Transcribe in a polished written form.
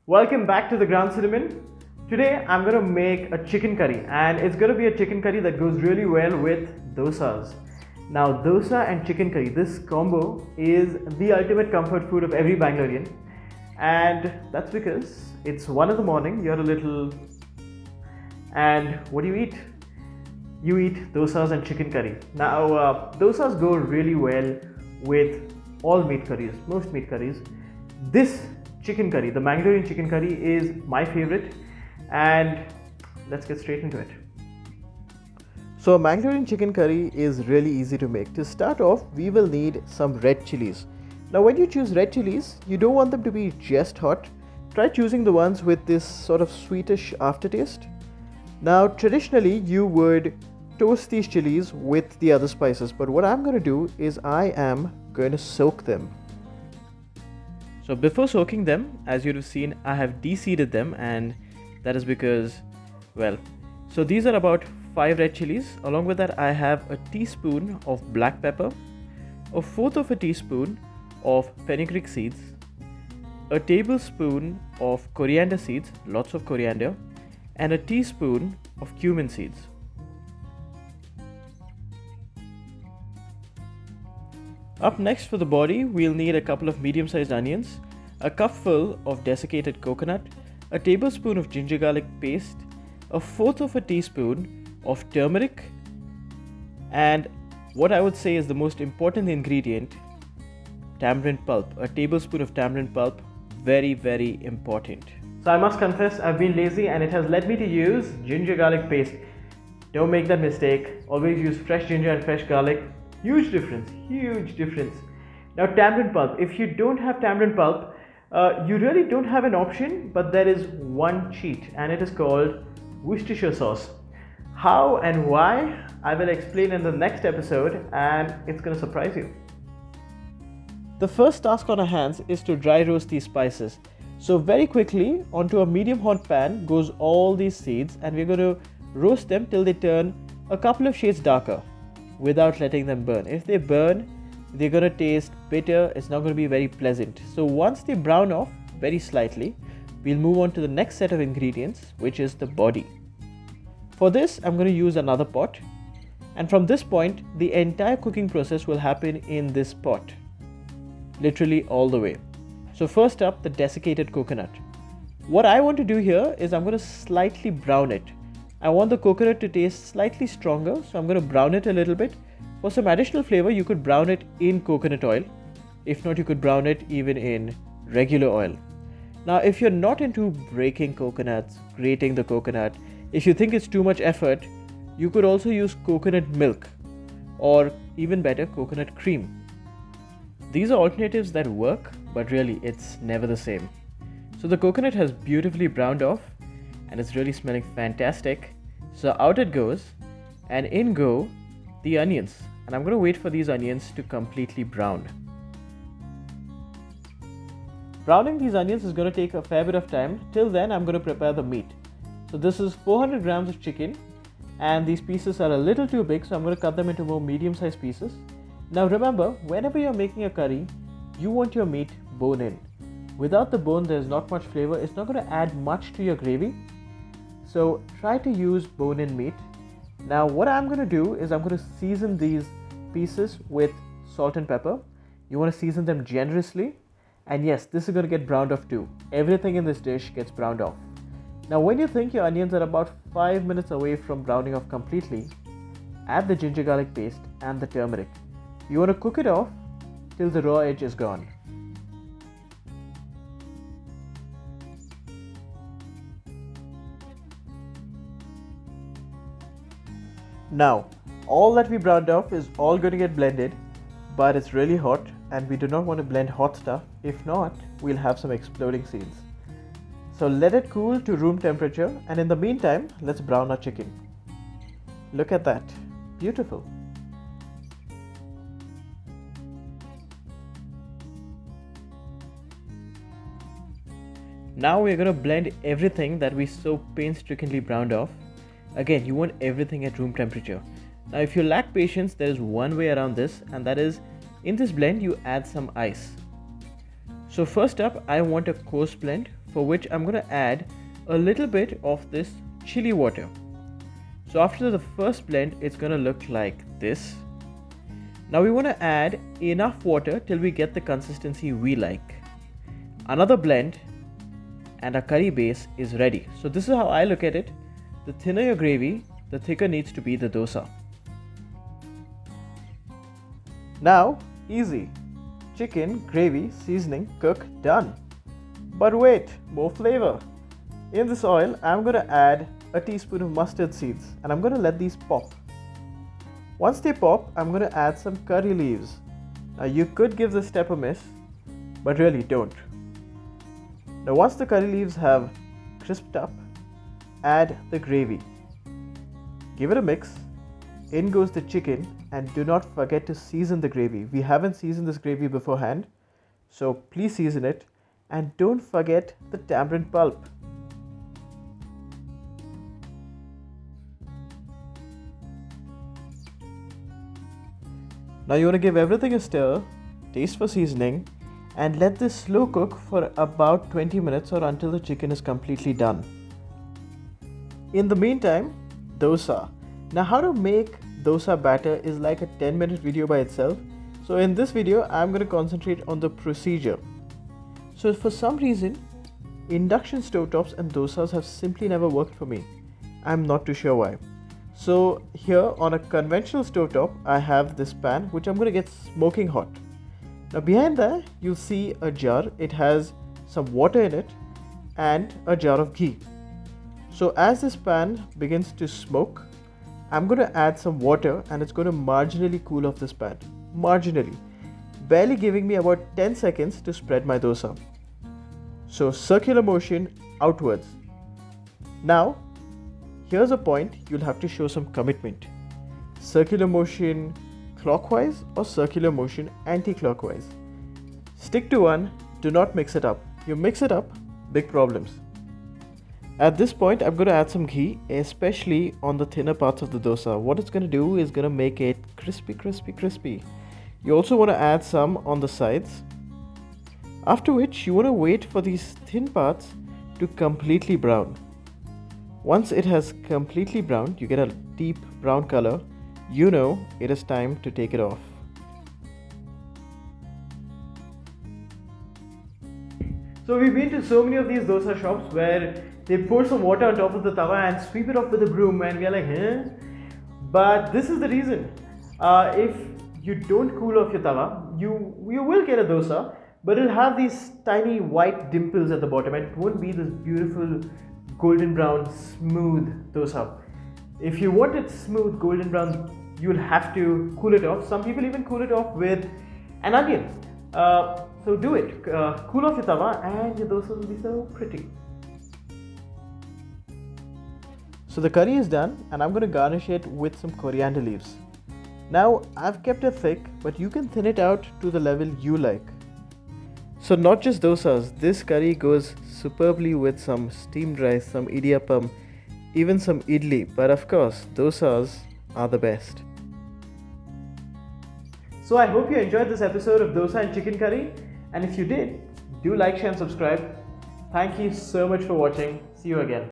Welcome back to the ground cinnamon. Today I'm going to make a chicken curry, and it's going to be a chicken curry that goes really well with dosas. Now dosa and chicken curry, this combo is the ultimate comfort food of every Bangalorean, and that's because it's 1 in the morning, you're a little, and what do you eat? You eat dosas and chicken curry. Now dosas go really well with all meat curries, most meat curries. This chicken curry, the Mangalorean chicken curry, is my favorite, and let's get straight into it. So a Mangalorean chicken curry is really easy to make. To start off, we will need some red chilies. Now when you choose red chilies, you don't want them to be just hot. Try choosing the ones with this sort of sweetish aftertaste. Now traditionally you would toast these chilies with the other spices, but what I'm going to do is I am going to soak them. So before soaking them, as you'd have seen, I have de-seeded them, and that is because, well, so these are about 5 red chilies. Along with that, I have a teaspoon of black pepper, a fourth of a teaspoon of fenugreek seeds, a tablespoon of coriander seeds, lots of coriander, and a teaspoon of cumin seeds. Up next for the body, we'll need a couple of medium-sized onions, a cupful of desiccated coconut, a tablespoon of ginger garlic paste, a fourth of a teaspoon of turmeric, and what I would say is the most important ingredient, tamarind pulp, a tablespoon of tamarind pulp, very important. So I must confess, I've been lazy and it has led me to use ginger garlic paste. Don't make that mistake. Always use fresh ginger and fresh garlic. Huge difference. Now tamarind pulp, if you don't have tamarind pulp, you really don't have an option, but there is one cheat, and it is called Worcestershire sauce. How and why, I will explain in the next episode, and it's going to surprise you. The first task on our hands is to dry roast these spices. So very quickly onto a medium hot pan goes all these seeds, and we're going to roast them till they turn a couple of shades darker, without letting them burn. If they burn, they're going to taste bitter, it's not going to be very pleasant. So once they brown off very slightly, we'll move on to the next set of ingredients, which is the body. For this, I'm going to use another pot, and from this point, the entire cooking process will happen in this pot, literally all the way. So first up, the desiccated coconut. What I want to do here is I'm going to slightly brown it. I want the coconut to taste slightly stronger, so I'm going to brown it a little bit. For some additional flavor, you could brown it in coconut oil. If not, you could brown it even in regular oil. Now, if you're not into breaking coconuts, grating the coconut, if you think it's too much effort, you could also use coconut milk, or even better, coconut cream. These are alternatives that work, but really it's never the same. So the coconut has beautifully browned off, and it's really smelling fantastic. So out it goes, and in go the onions, and I'm going to wait for these onions to completely brown. Browning these onions is going to take a fair bit of time. Till then, I'm going to prepare the meat. So this is 400 grams of chicken, and these pieces are a little too big, so I'm going to cut them into more medium-sized pieces. Now remember, whenever you're making a curry, you want your meat bone in. Without the bone, there's not much flavor. It's not going to add much to your gravy. So try to use bone-in meat. Now what I'm going to do is I'm going to season these pieces with salt and pepper. You want to season them generously. And yes, this is going to get browned off too. Everything in this dish gets browned off. Now when you think your onions are about 5 minutes away from browning off completely, add the ginger garlic paste and the turmeric. You want to cook it off till the raw edge is gone. Now, all that we browned off is all going to get blended, but it's really hot and we do not want to blend hot stuff. If not, we'll have some exploding seeds. So let it cool to room temperature, and in the meantime, let's brown our chicken. Look at that. Beautiful. Now we're going to blend everything that we so painstakingly browned off. Again, you want everything at room temperature. Now if you lack patience, there is one way around this, and that is in this blend you add some ice. So first up, I want a coarse blend for which I'm going to add a little bit of this chili water. So after the first blend, it's going to look like this. Now we want to add enough water till we get the consistency we like. Another blend and our curry base is ready. So this is how I look at it. The thinner your gravy, the thicker needs to be the dosa. Now, easy. Chicken, gravy, seasoning, cook, done. But wait, more flavor. In this oil, I'm going to add a teaspoon of mustard seeds and I'm going to let these pop. Once they pop, I'm going to add some curry leaves. Now you could give this step a miss, but really don't. Now once the curry leaves have crisped up, add the gravy. Give it a mix. In goes the chicken, and do not forget to season the gravy. We haven't seasoned this gravy beforehand, so please season it, and don't forget the tamarind pulp. Now you want to give everything a stir, taste for seasoning, and let this slow cook for about 20 minutes or until the chicken is completely done. In the meantime, dosa. Now how to make dosa batter is like a 10-minute video by itself. So in this video, I'm going to concentrate on the procedure. So for some reason, induction stovetops and dosas have simply never worked for me. I'm not too sure why. So here on a conventional stovetop, I have this pan which I'm going to get smoking hot. Now behind that, you'll see a jar. It has some water in it and a jar of ghee. So as this pan begins to smoke, I'm going to add some water and it's going to marginally cool off this pan. Marginally. Barely giving me about 10 seconds to spread my dosa. So circular motion outwards. Now, here's a point you'll have to show some commitment. Circular motion clockwise or circular motion anti-clockwise. Stick to one, do not mix it up. You mix it up, big problems. At this point, I'm going to add some ghee, especially on the thinner parts of the dosa. What it's going to do is going to make it crispy, crispy, crispy. You also want to add some on the sides. After which, you want to wait for these thin parts to completely brown. Once it has completely browned, you get a deep brown color. You know it is time to take it off. So we've been to so many of these dosa shops where they pour some water on top of the tawa and sweep it off with a broom, and we're like, huh? But this is the reason. If you don't cool off your tawa, you will get a dosa, but it'll have these tiny white dimples at the bottom and it won't be this beautiful golden brown smooth dosa. If you want it smooth golden brown, you'll have to cool it off. Some people even cool it off with an onion. So do it. Cool off your tawa and your dosa will be so pretty. So the curry is done and I'm going to garnish it with some coriander leaves. Now I've kept it thick, but you can thin it out to the level you like. So not just dosas, this curry goes superbly with some steamed rice, some idiyappam, even some idli, but of course dosas are the best. So I hope you enjoyed this episode of Dosa and Chicken Curry, and if you did, do like, share and subscribe. Thank you so much for watching. See you again.